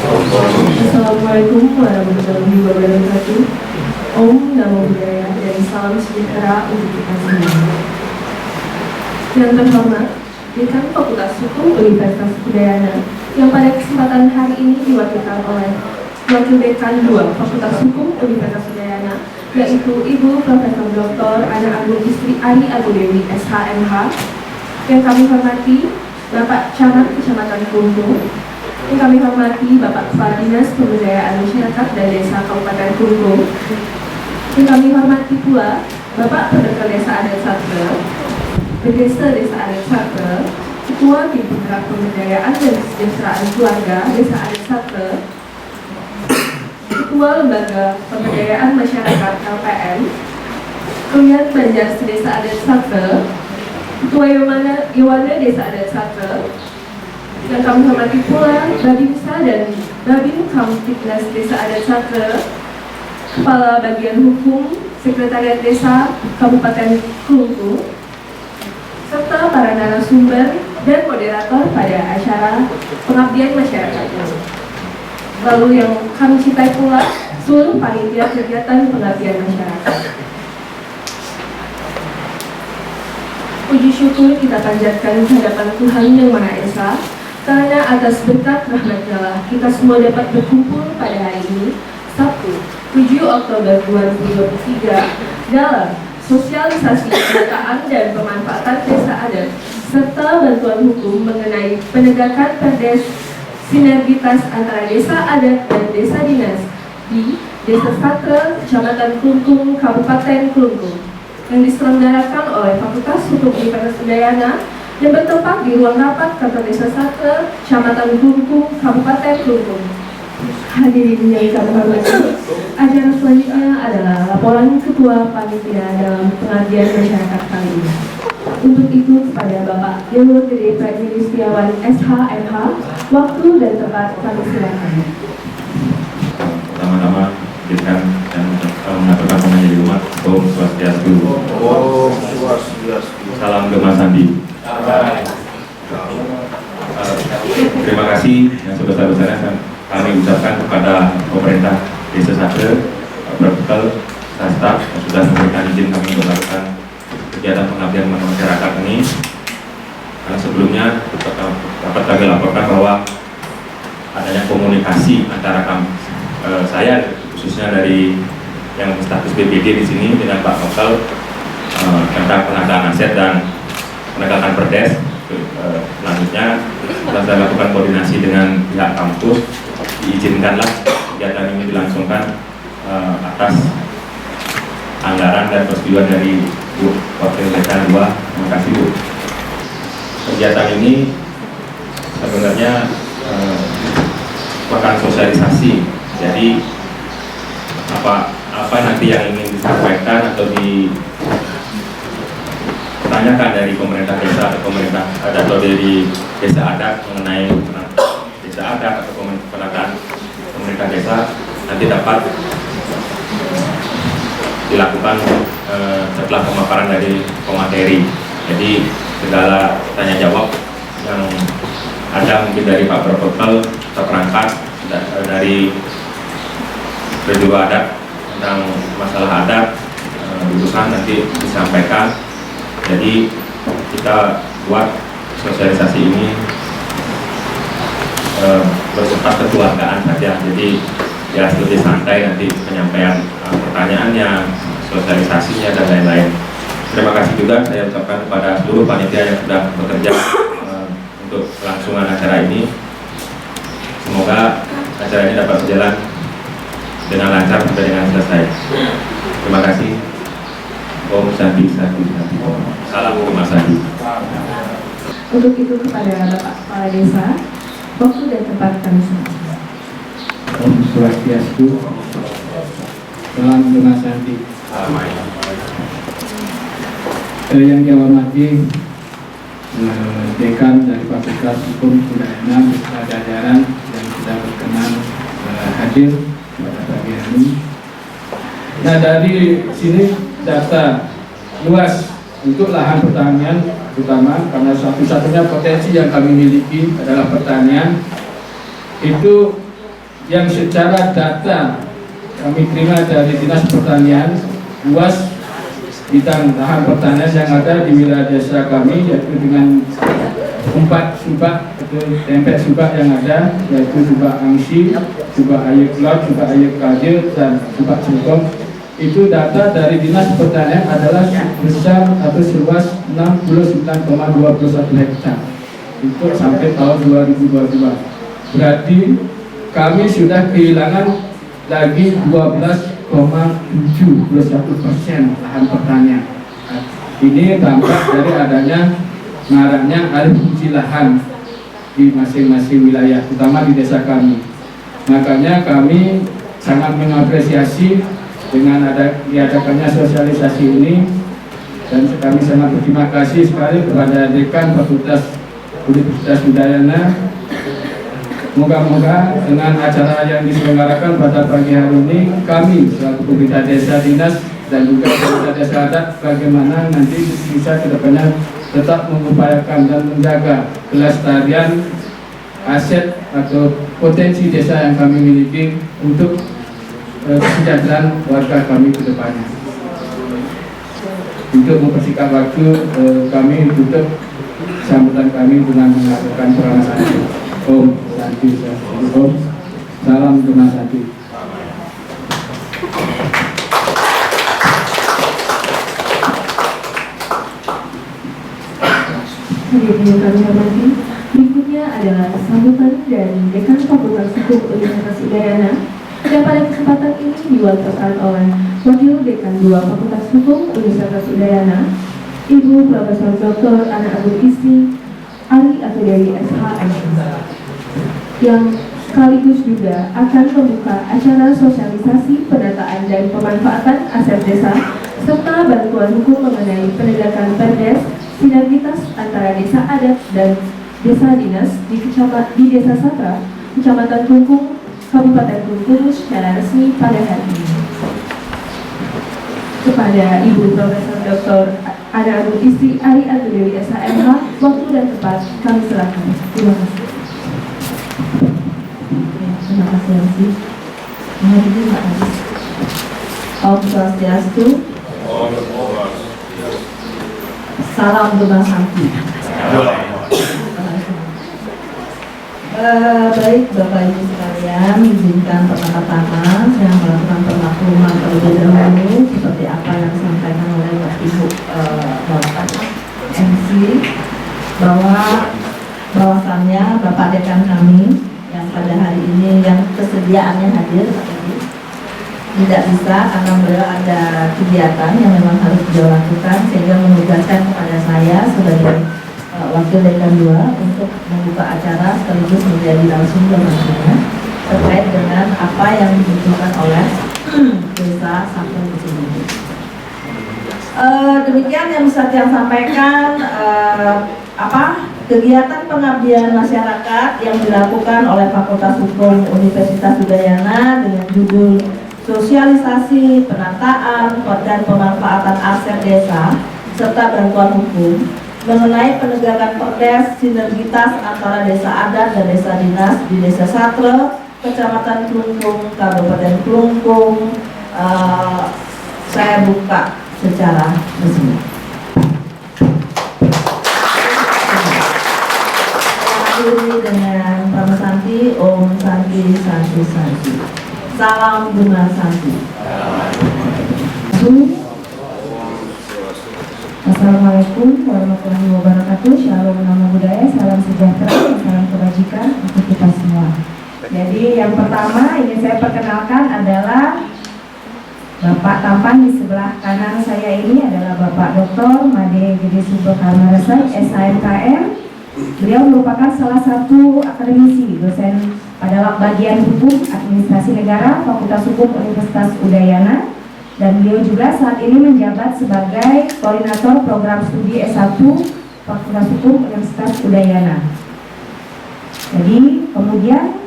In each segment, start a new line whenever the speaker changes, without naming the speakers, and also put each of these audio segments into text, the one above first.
Assalamualaikum warahmatullahi wabarakatuh. Om Namo Buddhaya dan salam sejahtera untuk kita semua. Yang terhormat, Dekan Fakultas Hukum Universitas Udayana yang pada kesempatan hari ini diwakilkan oleh Wakil Dekan 2 Fakultas Hukum Universitas Udayana, yaitu Ibu Profesor Dr. Ana Agung Istri Ari Agudewi SHMH. Yang kami hormati Bapak Camat Kecamatan Klungkung, yang kami hormati Bapak Kepala Dinas Pemberdayaan Masyarakat dan Desa Kabupaten Klungkung, yang kami hormati pula Bapak Pendeta Desa Adat Satre, Pendeta Desa Adat Satre, Ketua Tim Penggerak Pemberdayaan dan Kesejahteraan Keluarga Desa Adat Satre, Ketua Lembaga Pemberdayaan Masyarakat LPM, Kelurahan Banjar Desa Adat Satre, Ketua Yowana Desa Adat Satre, yang kami hormati pula Babinsa dan Babin Kamtibnas Desa Adat Satre, Kepala Bagian Hukum Sekretariat Desa Kabupaten Klungkung, serta para narasumber dan moderator pada acara pengabdian masyarakat. Lalu yang kami cintai pula seluruh panitia kegiatan pengabdian masyarakat. Puji syukur kita panjatkan kehadapan Tuhan Yang Maha Esa, karena atas berkat rahmat-Nya lah kita semua dapat berkumpul pada hari ini, Sabtu, 7 Oktober 2023, dalam sosialisasi penataan dan pemanfaatan desa adat serta bantuan hukum mengenai penegakan perdes sinergitas antara desa adat dan desa dinas di Desa Satre, Kecamatan Klungkung, Kabupaten Klungkung, yang diselenggarakan oleh Fakultas Hukum Universitas Udayana dan bertempat di ruang rapat kantor Desa Satre, Kecamatan Klungkung, Kabupaten Klungkung. Hadirin yang kami hormati, acara selanjutnya adalah laporan Ketua Panitia dalam pengabdian masyarakat kali ini. Untuk itu kepada Bapak Yulur Gede Pradini Setiawan SHMH, waktu dan tempat kami silakan.
Pertama-tama kita mengaturkan pengajian umat. Om Swastiastu.
Om Swastiastu.
Salam Gema Sandi. Terima kasih yang sebesar-besarnya kami ucapkan kepada pemerintah Desa Satre, Protokol, staf yang sudah memberikan izin kami untuk melakukan kegiatan pengabdian masyarakat ini. Karena sebelumnya dapat kami laporkan bahwa adanya komunikasi antara saya khususnya dari yang status BPD di sini dengan Pak Novel tentang pengadaan aset dan penegakan perdes. Selanjutnya setelah saya lakukan koordinasi dengan pihak kampus, diizinkanlah kegiatan ini dilangsungkan atas anggaran dan persetujuan dari Bu Wakil Dekan 2. Terima kasih Bu. Kegiatan ini sebenarnya merupakan sosialisasi. Jadi apa nanti yang ingin disampaikan atau ditanyakan dari pemerintah desa atau pemerintah adat atau dari desa adat mengenai desa adat atau penataan pemerintah desa nanti dapat dilakukan setelah pemaparan dari pemateri. Jadi segala tanya jawab yang ada mungkin dari Pak Protokol atau perangkat dari Biro Adat tentang masalah adat urusan nanti disampaikan. Jadi kita buat sosialisasi ini bersifat kekeluargaan saja. Jadi ya lebih santai nanti penyampaian pertanyaannya, sosialisasinya dan lain-lain. Terima kasih juga saya ucapkan kepada seluruh panitia yang sudah bekerja untuk kelangsungan acara ini. Semoga acara ini dapat berjalan dengan lancar sampai dengan selesai. Terima kasih. Om Sandi Sandi Sandi. Salam Gema Sandi.
Untuk itu kepada Bapak Kepala Desa, waktu dan tempat kami silakan.
Om Swastiastu. Salam Gema Sandi. Yang saya hormati Dekan dari Fakultas Hukum Udayana beserta jajaran yang sudah berkenan hadir pada pagi hari ini. Nah, dari sini data luas untuk lahan pertanian, terutama karena satu-satunya potensi yang kami miliki adalah pertanian. Itu yang secara data kami terima dari Dinas Pertanian, luas bidang lahan pertanian yang ada di wilayah desa kami, yaitu dengan 4 subak atau tempat subak yang ada, yaitu subak Angsi, subak Ayek Laut, subak Ayek Kaje, dan subak Singkong. Itu data dari Dinas Pertanian adalah besar atau seluas 69,21 hektar untuk sampai tahun 2022. Berarti kami sudah kehilangan lagi 12,71% lahan pertanian. Ini dampak dari adanya maraknya alih fungsi lahan di masing-masing wilayah, terutama di desa kami. Makanya kami sangat mengapresiasi dengan diadakannya sosialisasi ini, dan kami sangat berterima kasih sekali kepada Dekan Fakultas Universitas Udayana. Moga-moga dengan acara yang diselenggarakan pada pagi hari ini, kami selaku pemerintah desa dinas dan juga pemerintah desa adat bagaimana nanti bisa kedepannya tetap mengupayakan dan menjaga kelestarian aset atau potensi desa yang kami miliki untuk kesejahteraan warga kami ke depannya. Untuk mempersingkat waktu, kami tutup sambutan kami dengan melakukan peranan. Om Santi, Om, salam Guna Santi.
Hadirin yang kami hormati, berikutnya adalah sambutan dari Dekan Fakultas Hukum Universitas Udayana yang pada kesempatan ini diwakilkan oleh Wakil Dekan 2 Fakultas Hukum Universitas Udayana, Ibu Profesor Dr. Ana Agung Istri Ari atau dari SHM, yang sekaligus juga akan membuka acara sosialisasi penataan dan pemanfaatan aset desa serta bantuan hukum mengenai penegakan perdes sinergitas antara desa adat dan desa dinas di Desa Satra, Kecamatan Klungkung, Kabupaten Klungkung secara resmi pada hari ini. Kepada Ibu Profesor Dr. Ana Agung Istri Ari atau Dewi SHMH, waktu dan tempat kami serahkan. Terima kasih.
Terima kasih Yansi. Hadirin Pak Haji. Om Swastiastu. Salam Guna Santi. Baik Bapak Ibu sekalian, izinkan pertama-tama saya melakukan pemakluman terlebih dahulu seperti apa yang disampaikan oleh Ibu Bapak MC, bahwasannya Bapak Dekan kami yang pada hari ini yang kesediaannya hadir tidak bisa karena beliau ada kegiatan yang memang harus beliau lakukan, sehingga menugaskan kepada saya sebagai Wakil Dekan 2 untuk membuka acara sekaligus menjadi narasumber nantinya terkait dengan apa yang dibutuhkan oleh desa Sampung di sini. Demikian yang bisa saya sampaikan. Kegiatan pengabdian masyarakat yang dilakukan oleh Fakultas Hukum Universitas Udayana dengan judul Sosialisasi Penataan dan Pemanfaatan Aset Desa serta Bantuan Hukum mengenai penegakan perdes sinergitas antara desa adat dan desa dinas di Desa Satra, Kecamatan Klungkung, Kabupaten Klungkung. Saya buka secara resmi. Akhiri dengan Pramu Santi, Om Santi, Santi, Santi. Salam Guna Santi. Assalamualaikum warahmatullahi wabarakatuh. Shalom nama budaya, salam sejahtera, salam kebajikan untuk kita semua. Jadi yang pertama ingin saya perkenalkan adalah Bapak tampan di sebelah kanan saya ini adalah Bapak Dr. Made Gede Subekamarasa, SHMKM. Beliau merupakan salah satu akademisi, dosen pada bagian hukum administrasi negara Fakultas Hukum Universitas Udayana. Dan beliau juga saat ini menjabat sebagai koordinator program studi S1 Fakultas Hukum Universitas Udayana. Jadi kemudian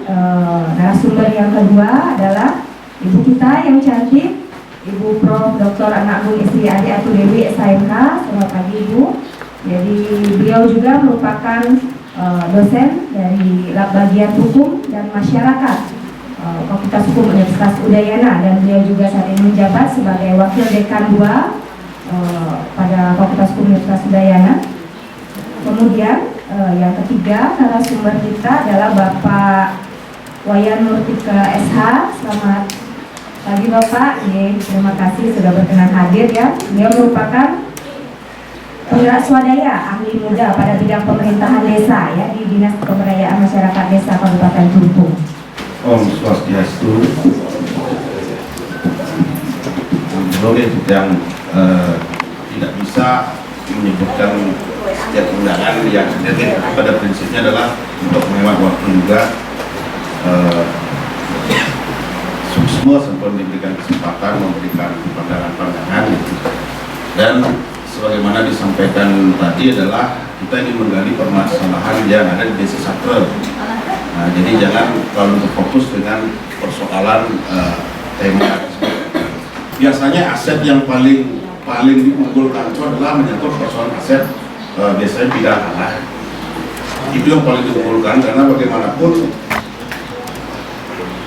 narasumber yang kedua adalah ibu kita yang cantik, Ibu Prof. Dr. Ana Agung Istri Ari Atu Dewi SHMH. Selamat pagi Ibu. Jadi beliau juga merupakan dosen dari lab bagian hukum dan masyarakat Fakultas Hukum Universitas Udayana, dan beliau juga saat ini menjabat sebagai Wakil Dekan 2 pada Fakultas Hukum Universitas Udayana. Kemudian yang ketiga narasumber kita adalah Bapak Wayan Nurtika SH. Selamat pagi Bapak. Terima kasih sudah berkenan hadir ya. Beliau merupakan penggerak swadaya ahli muda pada bidang pemerintahan desa ya di Dinas Pemberdayaan Masyarakat Desa Kabupaten Tumpung.
Om Swastiastu. Yang tidak bisa menyebutkan setiap undangan yang pada prinsipnya adalah untuk menghemat waktu juga, semua diberikan kesempatan memberikan pandangan-pandangan, dan sebagaimana disampaikan tadi adalah kita ingin menggali permasalahan yang ada di Desa Satre. Nah, jadi jangan terlalu berfokus dengan persoalan tema. Biasanya aset yang paling diunggulkan itu adalah menyangkut persoalan aset, biasanya bidang tanah. Itu yang paling diunggulkan karena bagaimanapun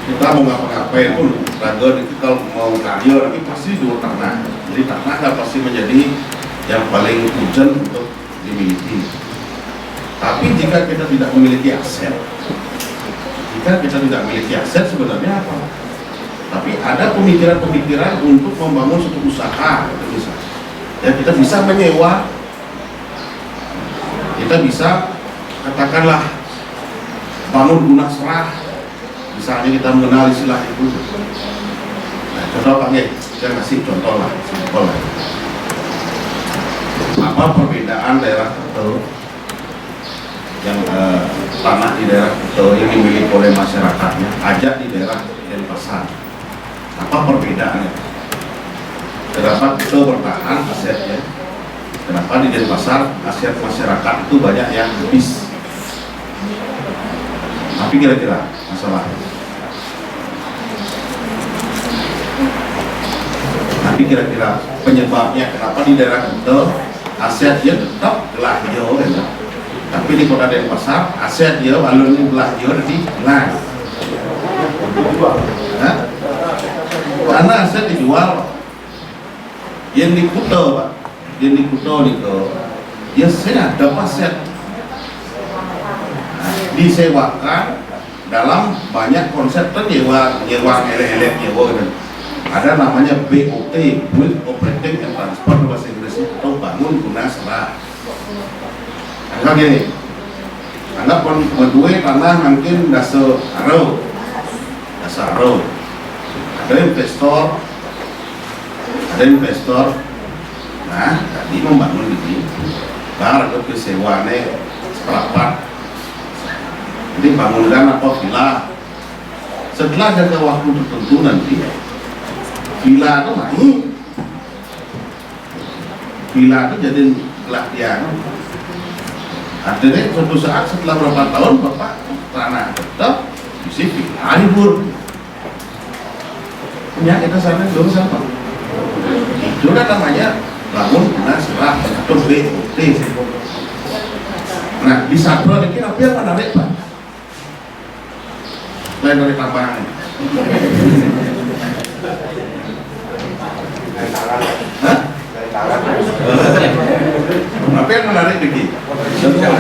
kita mau ngapa-ngapain pun raga itu kalau mau karya tapi pasti dulu tanah. Jadi tanah pasti menjadi yang paling urgent untuk dimiliki. Tapi jika kita tidak memiliki aset, sebenarnya apa? Tapi ada pemikiran-pemikiran untuk membangun suatu usaha, ya kita bisa menyewa, kita bisa katakanlah bangun guna serah, misalnya kita mengenal istilah itu. Nah, contoh Pak Nge, saya kasih contoh lah, simpel lah. Apa perbedaan daerah tertentu yang tanah di daerah tertentu yang dimiliki oleh masyarakatnya, ajak di daerah Denpasar? Apa perbedaannya? Kenapa kita bertahan asetnya? Kenapa di Denpasar aset masyarakat itu banyak yang habis? Tapi kira-kira masalahnya? Tapi kira-kira penyebabnya kenapa di daerah itu asetnya tetap belah hijau kan? Tapi di kota Denpasar aset dia alurnya belah hijau di belah. Karena aset dijual yang di Kuto Pak, yang di Kuto itu ya saya ada aset disewakan dalam banyak konsep nyewa elek nyewa gitu. Ada namanya BOT, Build Operating and Transport bahasa Inggrisnya, atau bangun guna serah. Anggap gini, anggap berdua tanah mungkin dasar aro. Ada investor, nah tadi membangun ini, baru ke sewane seperempat. Jadi bangunkan apa villa. Setelah jangka waktu tertentu nanti, villa itu naik. Villa itu jadi pelatihan. Akhirnya suatu saat setelah beberapa tahun bapak tanah tetap isi villa libur. Ya kita sana dulu siapa? Itu kan namanya bangun guna serah atau BOT. Nah di Satre ini apa yang menarik Pak? Lain dari tambahan. Hah? Apa yang menarik Diki? Nggak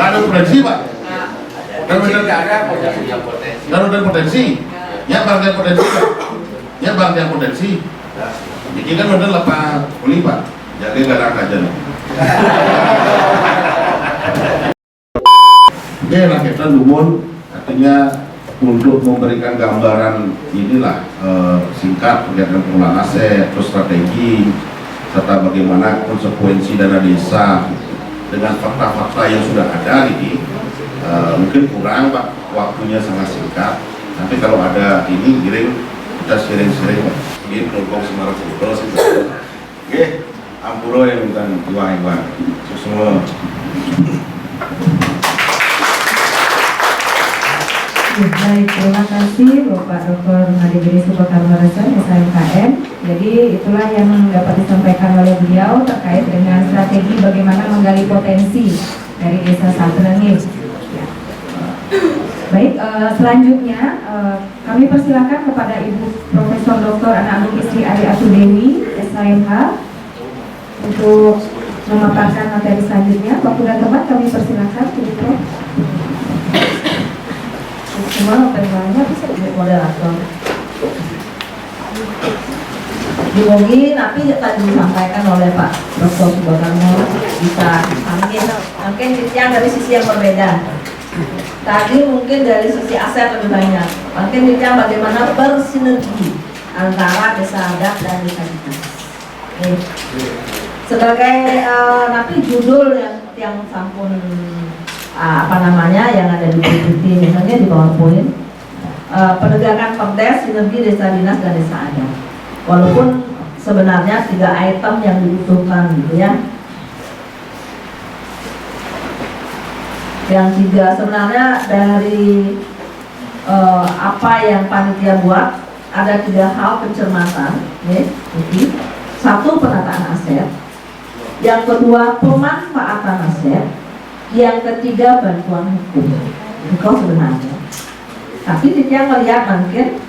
ada potensi Pak. Kalau ada potensi, ya bang potensi Pak. Ya bang yang potensi. Diki kan modal apa kuli Pak. Jadi nggak ada aja. Oke, nah kita lumun artinya untuk memberikan gambaran inilah singkat berkaitan pengelolaan aset, terus strategi, serta bagaimana konsekuensi dana desa dengan fakta-fakta yang sudah ada ini. Mungkin kurang Pak, waktunya sangat singkat. Nanti kalau ada ini giring kita sharing-sharing ini kelompok Semarang Putra sih. Oke, ampuro yang minta iwan semua.
Baik, terima kasih Bapak Dr. Nadi Giri Subakarmarajan, SHMKN. Jadi itulah yang dapat disampaikan oleh beliau terkait dengan strategi bagaimana menggali potensi dari Desa Satre. Ya. Baik, selanjutnya kami persilakan kepada Ibu Profesor Dr. Anak Agung Istri Ari Atudewi, SHMH, untuk memaparkan materi selanjutnya. Waktu dan tempat kami persilakan, Ibu Prof. Semua pertanyaannya bisa moderator.
Mungkin tapi tadi disampaikan oleh Pak Dr. Subokarno bisa mungkin yang dari sisi yang berbeda. Tadi mungkin dari sisi aset lebih banyak. Mungkin yang bagaimana bersinergi antara desa adat dan desa dinas. Sebagai tapi judul yang sampun yang ada di PPT misalnya di PowerPoint, penegakan perdes sinergi desa dinas dan desa adat. Walaupun sebenarnya 3 item yang dibutuhkan gitu ya. Yang 3 sebenarnya dari apa yang panitia buat ada 3 hal pencermatan, jadi 1 penataan aset, yang kedua pemanfaatan aset, yang ketiga bantuan hukum. Itu sebenarnya. Tapi dia melihat mungkin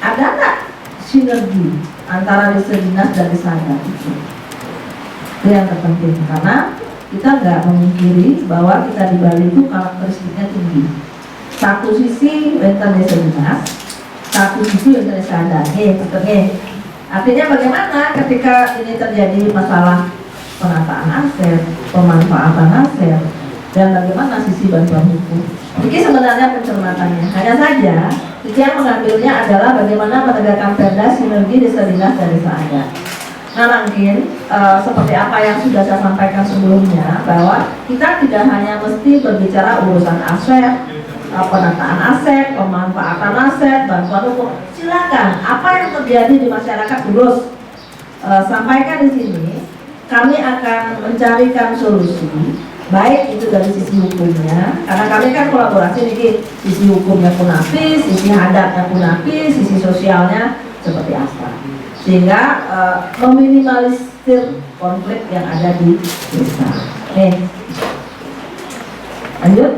ada nggak sinergi antara desa dinas dan desa adat itu yang terpenting, karena kita nggak memungkiri bahwa kita di Bali itu karakteristiknya tinggi. Satu sisi wonten desa dinas, satu sisi wonten desa adat. Artinya bagaimana ketika ini terjadi masalah penataan aset, pemanfaatan aset, dan bagaimana sisi bantuan hukum. Jadi sebenarnya pencermatannya hanya saja yang mengambilnya adalah bagaimana menegakkan perda sinergi desa dinas dan desa adat. Nah mungkin seperti apa yang sudah saya sampaikan sebelumnya, bahwa kita tidak hanya mesti berbicara urusan aset, penataan aset, pemanfaatan aset, bantuan hukum. Silakan apa yang terjadi di masyarakat terus sampaikan di sini. Kami akan mencarikan solusi, baik itu dari sisi hukumnya, karena kami kan kolaborasi nih, sisi hukumnya pun habis, sisi adatnya pun habis, sisi sosialnya seperti apa, sehingga meminimalisir konflik yang ada di desa. Lanjut.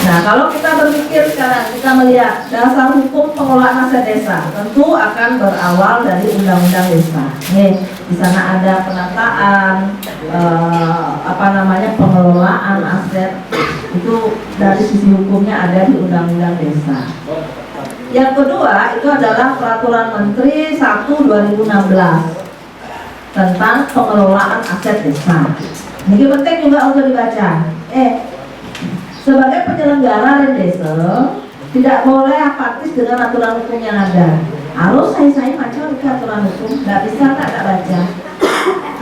Nah, kalau kita berpikir sekarang, kita melihat dasar hukum pengelolaan aset desa, tentu akan berawal dari undang-undang desa. Di sana ada penataan, pengelolaan aset itu dari sisi hukumnya ada di undang-undang desa. Yang kedua itu adalah peraturan Menteri 1/2016 tentang pengelolaan aset desa. Ini penting juga untuk dibaca. Sebagai penyelenggara desa tidak boleh apatis dengan aturan hukum yang ada. Harus saya baca aturan hukum, nggak bisa nggak baca.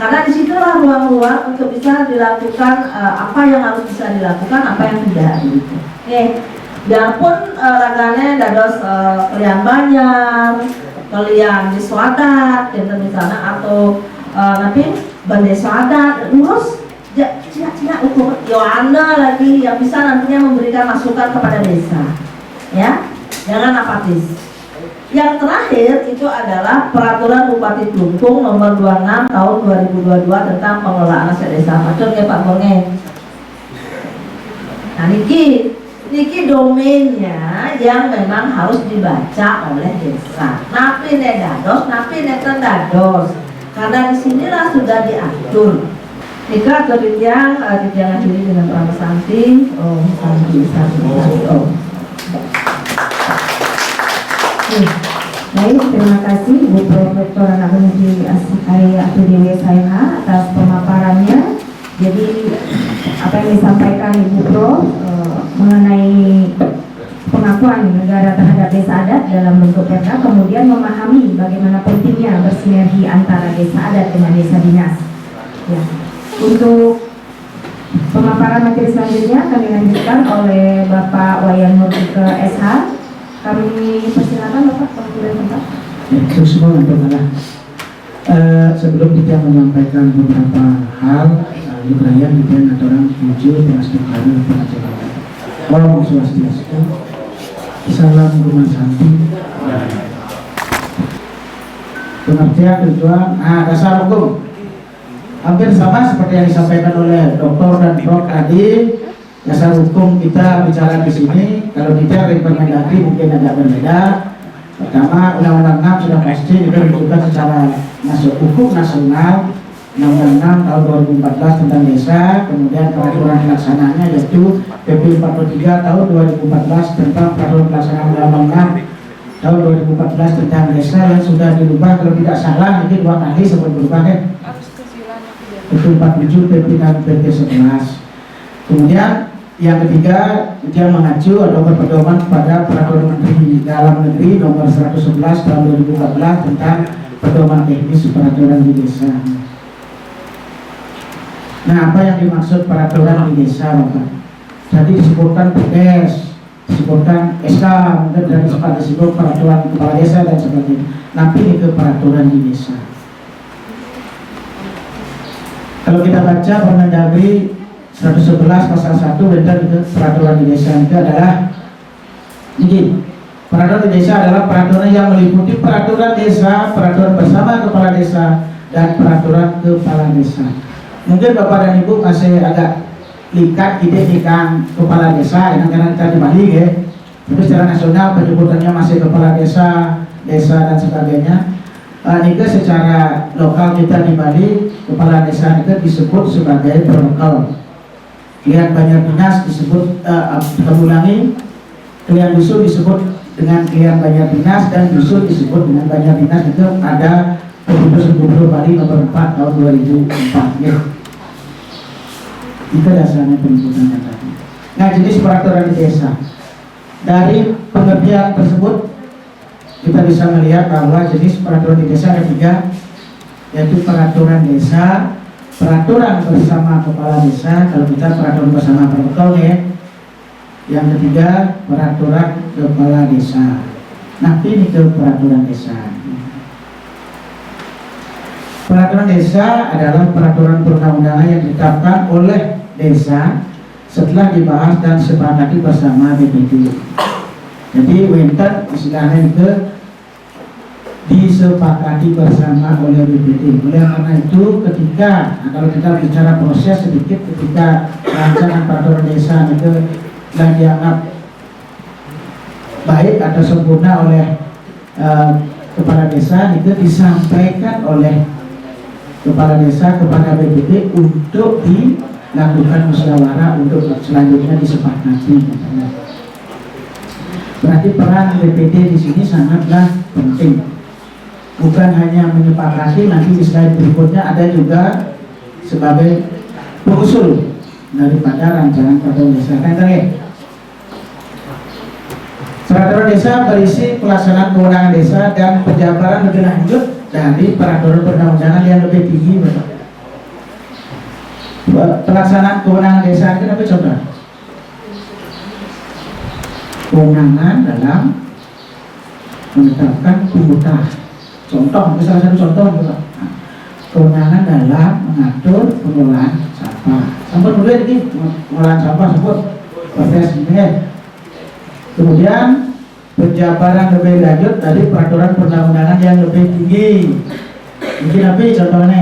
Karena disitulah ruang-ruang untuk bisa dilakukan apa yang harus bisa dilakukan, apa yang tidak. Gitu. Biarpun raganya dados kalian banyak, kalian di swadat, misalnya atau tapi bendesa adat, terus cina hukum Yohana lagi yang bisa nantinya memberikan masukan kepada desa, ya, jangan apatis. Yang terakhir itu adalah peraturan Bupati Klungkung nomor 26 tahun 2022 tentang pengelolaan aset desa. Macam ya Pak Bonge. Nah niki domainnya yang memang harus dibaca oleh desa. Napi nedados, napi netendados. Karena disinilah sudah diatur. Nika atau Ditjang akhiri dengan Pramas Santi.
Baik, terima kasih Ibu Profesor Anak Agung Istri Ari Atudewi SHMH atas pemaparannya. Jadi apa yang disampaikan Ibu Prof mengenai pengakuan negara terhadap desa adat dalam bentuk perda, kemudian memahami bagaimana pentingnya bersinergi antara desa adat dengan desa dinas. Ya. Untuk pemaparan materi selanjutnya kami lanjutkan oleh Bapak Wayan Nurdike SH. Kami persilakan Bapak pengambilan tempat.
Terus semua untuk sebelum kita menyampaikan beberapa hal, Yukraya kita aturan 7 Pelastukan Pengajaran. Om Swastiastu, Salam Rumah Santi. Pengertian tujuan, dasar hukum. hampir sama seperti yang disampaikan oleh Dr. dan Prof tadi. Dasar hukum kita bicara di sini, kalau kita dari Permendagri mungkin agak berbeda. Pertama, Undang-Undang 6 sudah pasti itu dibutuhkan secara hukum nasional. Undang-Undang 6 tahun 2014 tentang desa, kemudian peraturan pelaksananya yaitu PP 43 tahun 2014 tentang peraturan pelaksanaan Undang-Undang tahun 2014 tentang desa yang sudah dirubah kalau tidak salah ini 2 kali sebelum berubah kan. PP 47 PP dan PP 11. Kemudian yang ketiga, dia mengacu atau berpedoman kepada Peraturan Menteri Dalam Negeri nomor 111 tahun 2014 tentang pedoman teknis peraturan di desa. Nah, apa yang dimaksud peraturan di desa, Bapak? Jadi disebutkan PDS, disebutkan SK, mungkin dari sempat disebut peraturan kepala desa dan sebagainya. Nanti ini ke peraturan di desa. Kalau kita baca Permendagri 111 pasal 1 tentang peraturan di desa itu adalah ini. Peraturan di desa adalah peraturan yang meliputi peraturan desa, peraturan bersama kepala desa, dan peraturan kepala desa. Mungkin Bapak dan Ibu masih agak likat ide ikan kepala desa, karena kita di Bali ya. Tapi secara nasional penyebutannya masih kepala desa, desa dan sebagainya. Ini secara lokal kita di Bali, kepala desa itu disebut sebagai protokol. Klian Banjar Dinas disebut ulangi, Klian Dusun disebut dengan Klian Banjar Dinas, dan Dusun disebut dengan Banjar Dinas. Itu ada Keputusan Gubernur Bali nomor 4 tahun 2004 ya. Itu dasarnya penyebutannya tadi. Nah, jenis peraturan di desa. Dari pengertian tersebut kita bisa melihat bahwa jenis peraturan di desa ada 3, yaitu peraturan desa, peraturan bersama kepala desa, kalau kita peraturan bersama protokol ya. Yang ketiga, peraturan kepala desa. Nah, ini ke peraturan desa. Peraturan desa adalah peraturan perundang-undangan yang ditetapkan oleh desa setelah dibahas dan sepakati bersama BPD. Jadi winter istilahnya itu disepakati bersama oleh BPD. Oleh karena itu ketika kalau kita bicara proses sedikit, ketika rancangan peraturan desa itu telah dianggap baik atau sempurna oleh kepala desa, itu disampaikan oleh kepala desa kepada BPD untuk dilakukan musyawarah untuk selanjutnya disepakati. Berarti peran BPD di sini sangatlah penting. Bukan hanya menyepakati, nanti di slide berikutnya ada juga sebagai pengusul daripada rancangan peraturan desa. Peraturan desa berisi pelaksanaan kewenangan desa dan penjabaran lebih lanjut dari peraturan perundang-undangan yang lebih tinggi. Pelaksanaan kewenangan desa itu apa coba? Kewenangan dalam menetapkan penghutang. Contoh, misalnya satu contoh juga. Kewenangan dalam mengatur pengelolaan sampah. Sampah dulu ini pengelolaan sampah sebut proses ini. Kemudian penjabaran lebih lanjut dari peraturan perundang-undangan yang lebih tinggi. Mungkin apa contohnya?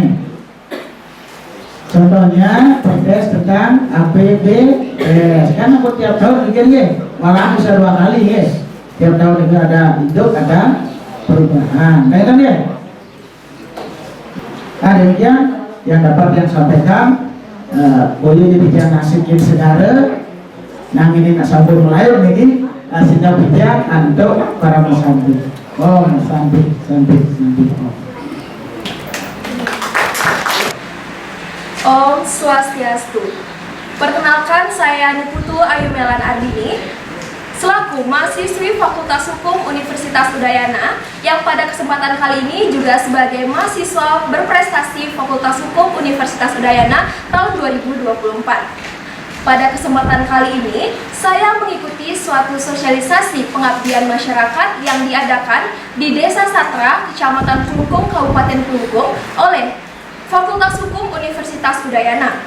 Contohnya perdes tentang APBDes. Kan aku tiap tahun bikin ya, malah bisa 2 kali ya. Tiap tahun juga ada hidup, ada perubahan. Nah itu dia. Nah demikian yang dapat yang sampaikan. Boleh demikian nasib yang segera. Nang ini nak sambung melayur ini. Sehingga bijak untuk para masambi. Oh, masambi.
Om Swastiastu. Perkenalkan, saya Niputu Ayu Melan Ardini, selaku mahasiswi Fakultas Hukum Universitas Udayana, yang pada kesempatan kali ini juga sebagai mahasiswa berprestasi Fakultas Hukum Universitas Udayana tahun 2024. Pada kesempatan kali ini, saya mengikuti suatu sosialisasi pengabdian masyarakat yang diadakan di Desa Satra, Kecamatan Klungkung, Kabupaten Klungkung oleh Fakultas Hukum Universitas Udayana.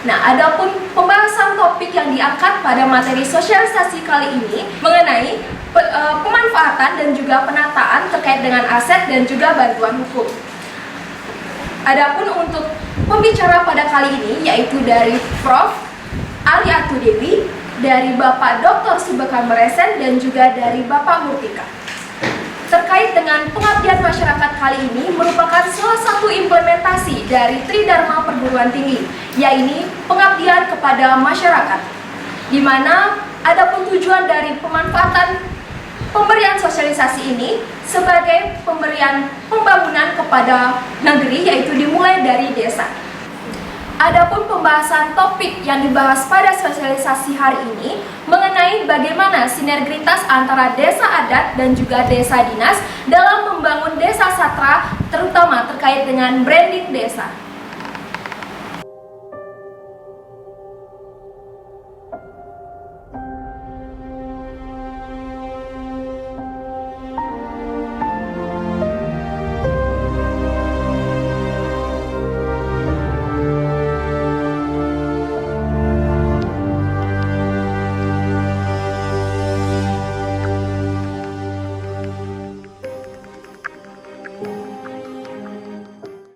Nah, adapun pembahasan topik yang diangkat pada materi sosialisasi kali ini mengenai pemanfaatan dan juga penataan terkait dengan aset dan juga bantuan hukum. Adapun untuk
Pembicara pada kali ini yaitu dari Prof. Ali Atudewi, dari Bapak Dr. Subekar Meresen, dan juga dari Bapak Murtika. Terkait dengan pengabdian masyarakat kali ini merupakan salah satu implementasi dari Tridharma Perguruan Tinggi, yaitu pengabdian kepada masyarakat, di mana adapun tujuan dari pemanfaatan pemberian sosialisasi ini sebagai pemberian pembangunan kepada negeri, yaitu dimulai dari desa. Adapun pembahasan topik yang dibahas pada sosialisasi hari ini mengenai bagaimana sinergitas antara desa adat dan juga desa dinas dalam membangun desa sastra, terutama terkait dengan branding desa.